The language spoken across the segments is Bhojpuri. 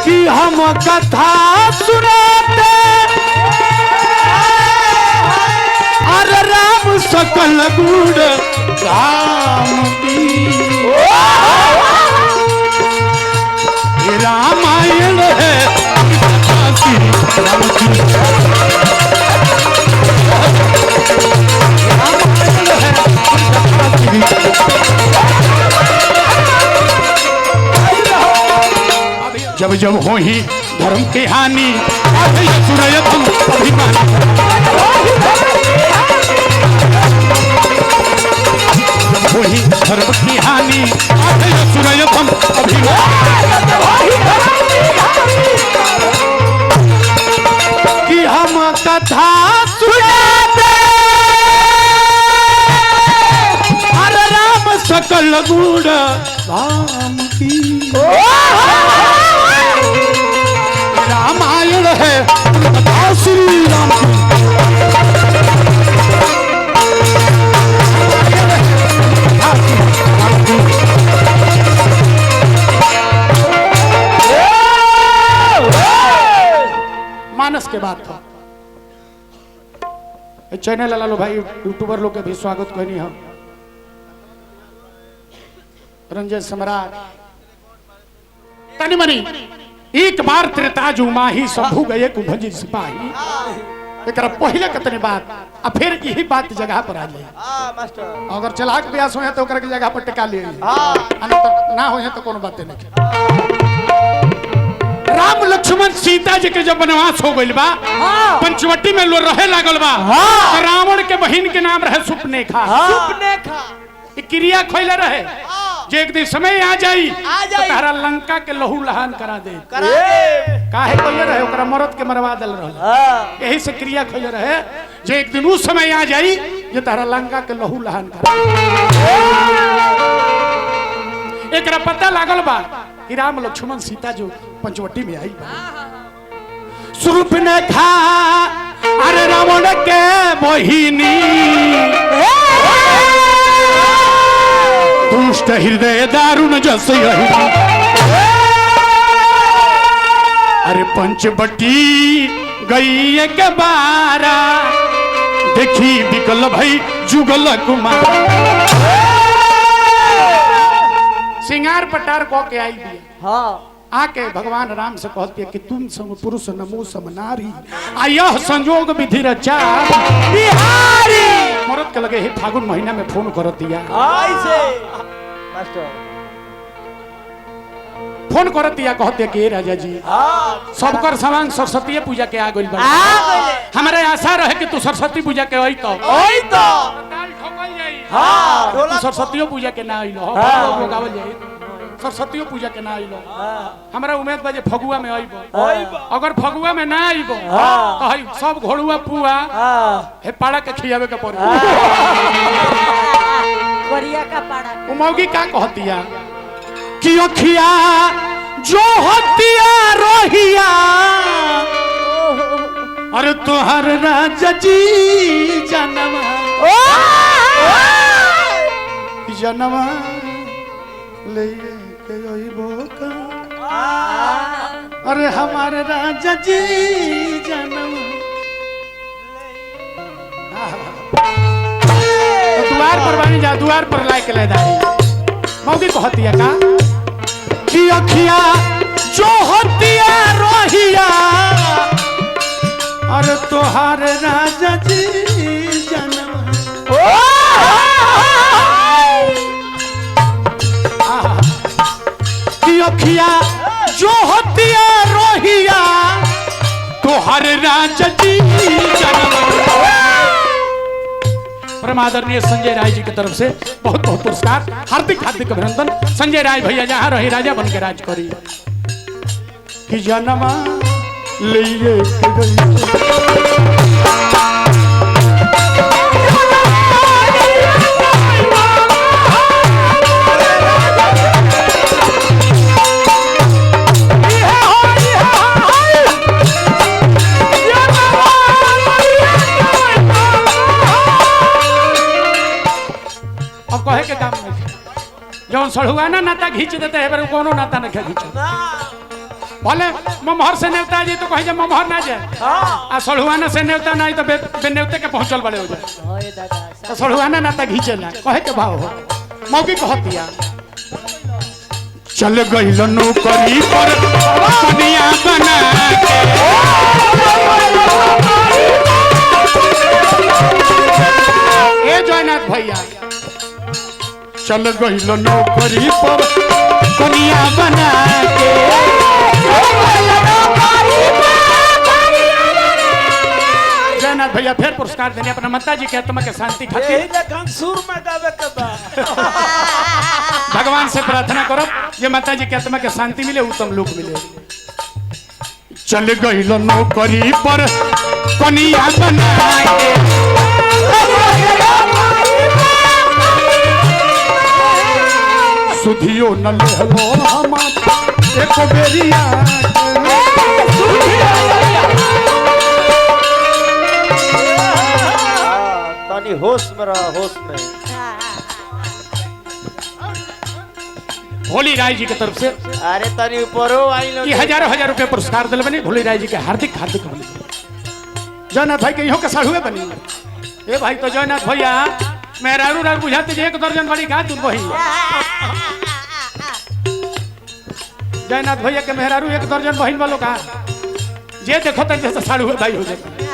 कि हम कथा सुनाते अरे राम सकल गुण राम की रामायण है राम की जब जब हो ही धर्म की हानि सुनयत हम अभिमान जब हो ही धर्म की हानि सुनयत हम अभिमान कि हम कथा सुनाते अरे राम सकल गुण राम की रामायण है कथा श्री राम मानस के बात था चैनल वालों भाई यूट्यूबर लोग के भी स्वागत करनी हम रंजन सम्राट तनी मनी एक बार त्रेता जुमा ही शंभू गए कुंभजी सिपाही एक पहले कतने बात आ फिर यही बात जगह पर आ जाए मास्टर अगर चलाक प्रयास हो तो की जगह पर टिका ले ना हो तो कोनो बात नहीं राम लक्ष्मण सीता जी के जब वनवास हो गइल बा पंचवटी में लो रहे लागल बा तो रावण के बहन के नाम रहे सुपनेखा क्रिया खोले रहे जे एक दिन समय आ जाई तो तारा लंका के लहू लहान करा दे काहे खोले रहे ओकरा मरद के मरवा दल रहे यही से क्रिया खोले रहे जे एक दिन उस समय आ जाई जे तारा लंका के लहू लहान करा एकरा पता लागल बा कि राम लक्ष्मण सीता जो पंचवटी में आई सुपनेखा अरे रावण के बहिनी दुष्ट हृदय दारुण जस अरे पंचवटी गई एक बारा देखी बिकल भई जुगल कुमार सिंगार पटार को के आई दिया आके भगवान राम से कहती है कि तुम सम पुरुष नमो सम नारी आ यह संयोग विधि रचा बिहारी मरद के लगे हे फागुन महीना में फोन कर दिया फोन कर दिया कहते कि राजा जी सबकर समान सरस्वती पूजा के आ गइल बा हमारे आशा रहे कि तू सरस्वती पूजा के आई तो तू सरस्वती पूजा के ना आइलो गावल जाई सरस्वती पूजा के ना आइलो हमरा उम्मीद बा जे फगुआ में आइबो अगर फगुआ में ना आइबो तो हई सब घोड़ुआ पुआ हे पाड़ा के खियावे के पड़ी कोरिया का पाड़ा ओ मौगी का कहतिया कि अखिया जो हतिया रोहिया अरे तोहर राजा जी जनवा जनवा ले के आइबो का अरे हमारे राजा जी जनवा तो द्वार पर बानी जा द्वार पर लायक लेदारी मौगी कहतिया का कि अखिया जो हतिया रोहिया अरे तोहार राजा जी जनवा कि अखिया जो हतिया रोहिया तोहार राजा जी जनवा परम आदरणीय संजय राय जी की तरफ से बहुत बहुत पुरस्कार हार्दिक हार्दिक अभिनंदन संजय राय भैया जहाँ रही राजा बन के राज करी कि जनमा लिए कहे के काम नहीं जौन सड़ुआ ना नाता खींच देते हैं कोनो नाता नहीं खींच भले ममहर से नेवता जी तो कहे जे ममहर ना जाए आ सड़ुआना से नेवता नहीं तो बेनेवते के पहुंचल बड़े हो जाए तो सड़ुआना ना तो घीचे ना कहे के भाव हो मौकी कह दिया चल गइल नौकरी पर दुनिया बना के ए जयनाथ भैया चल गइल नौकरी पर दुनिया बना के जयनाथ भैया फिर पुरस्कार देने अपना माता जी के आत्मा के शांति खातिर भगवान से प्रार्थना करो ये माता जी के आत्मा के शांति मिले उत्तम लोक मिले चल गइल नौकरी पर कनिया बना के सुधियो न लेहलो हम एक बेरिया तनी होश में रह होश में भोली राय जी की तरफ से अरे तनी ऊपरो आई लो ये हजारों हजार रुपए पुरस्कार दिल बनी भोली राय जी के हार्दिक हार्दिक अभिनंदन जयनाथ भाई के इहो के साढ़ुए बनी ए भाई तो जयनाथ भैया मेहरारू राज बुझाते जे 1 दर्जन बड़ी का दूध वही जयनाथ भैया के मेहरारू 1 दर्जन बहिन वालों का जे देखो तो जैसे साढ़ुए भाई हो जाते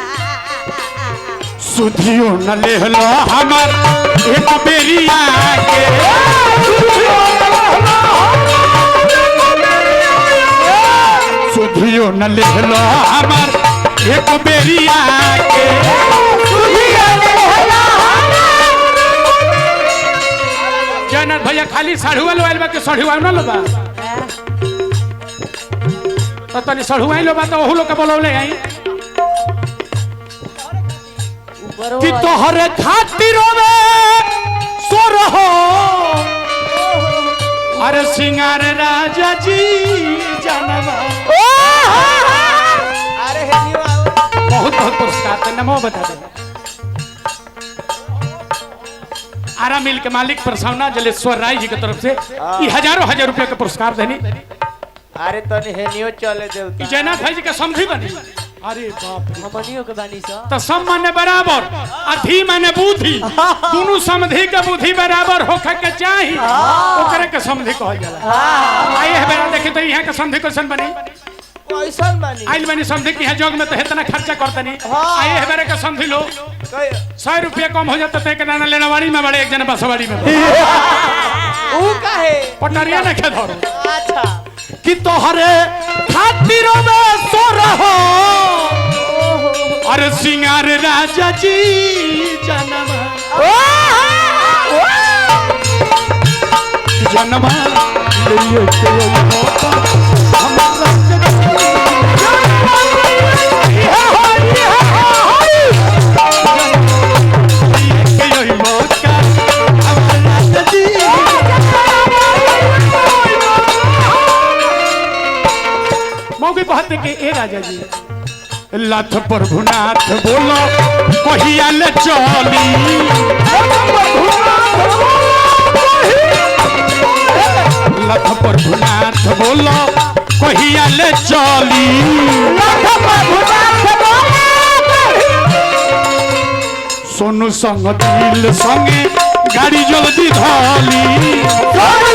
सुधियो न लेहलो हमर एक बेरिया के सुधियो न लेहलो हमर एक बेरिया के जयनाथ भैया खाली साढ़ुआ लोइल बा के साढ़ुआ न लोबा तो तनी साढ़ुआ लोबा तो ओहु लोग के बोलौले आई कि तोहरे खातिरों में सोर हो अरे सिंगार राजा जी जानवा अरे हेनियो बहुत बहुत पुरस्कार थे नमो बता दे आरा मिल के मालिक प्रसन्ना जलेश्वर राय जी की तरफ से ये हजारों हजार रुपए का पुरस्कार देनी अरे तनी हेनियो चले देवता जयनाथ भाई जी का समझी बनी अरे बाप रे हमनियो के बानी सा तो सम माने बराबर अधी माने बुद्धि दोनों समधि के बुद्धि बराबर होखे के चाहिए ओकरे के समधि कहल जाला आए है बेरा देखि तो यहां के समधि क्वेश्चन बनी कैसन बानी आइल बनी समधि की है जोग में तो इतना खर्चा करतनी आए है बेरा के समधि लो 100 रुपया कम हो जाता तो एक दाना लेनावाड़ी में बड़े एक जना बसवाड़ी में ऊ काहे पटरिया ने के धरो अच्छा कि तोहरे खातिरों में सो रहो अरे सिंगार राजा जी जनवा जनवा लिए के होता हमारा मौके कहते कि ए राजा जी लथ प्रभुनाथ बोलो कहिया ले चली लथ प्रभुनाथ बोलो कहिया ले चली सोनू संग दिल संगे गाड़ी जल्दी धली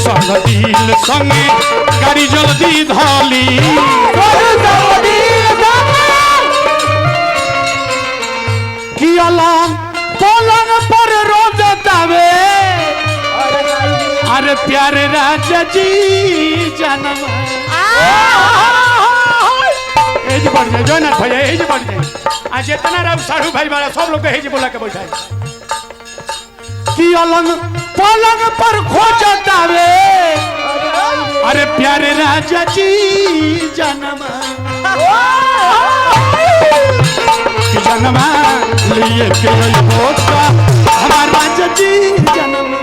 संग दिल संगे गाड़ी जल्दी धली कि अलग पलंग पर रोज दावे अरे प्यारे राजा जी जानवा एज बढ़ जाए जयनाथ भैया एज बढ़ जाए आज इतना राव साढ़ू भाई वाला सब लोग एज बोला के बैठाए कि अलग पलंग पर खोजतावे अरे प्यारे राजा जी जनमा जनमा लिए के होता हमारा राजा जी जनमा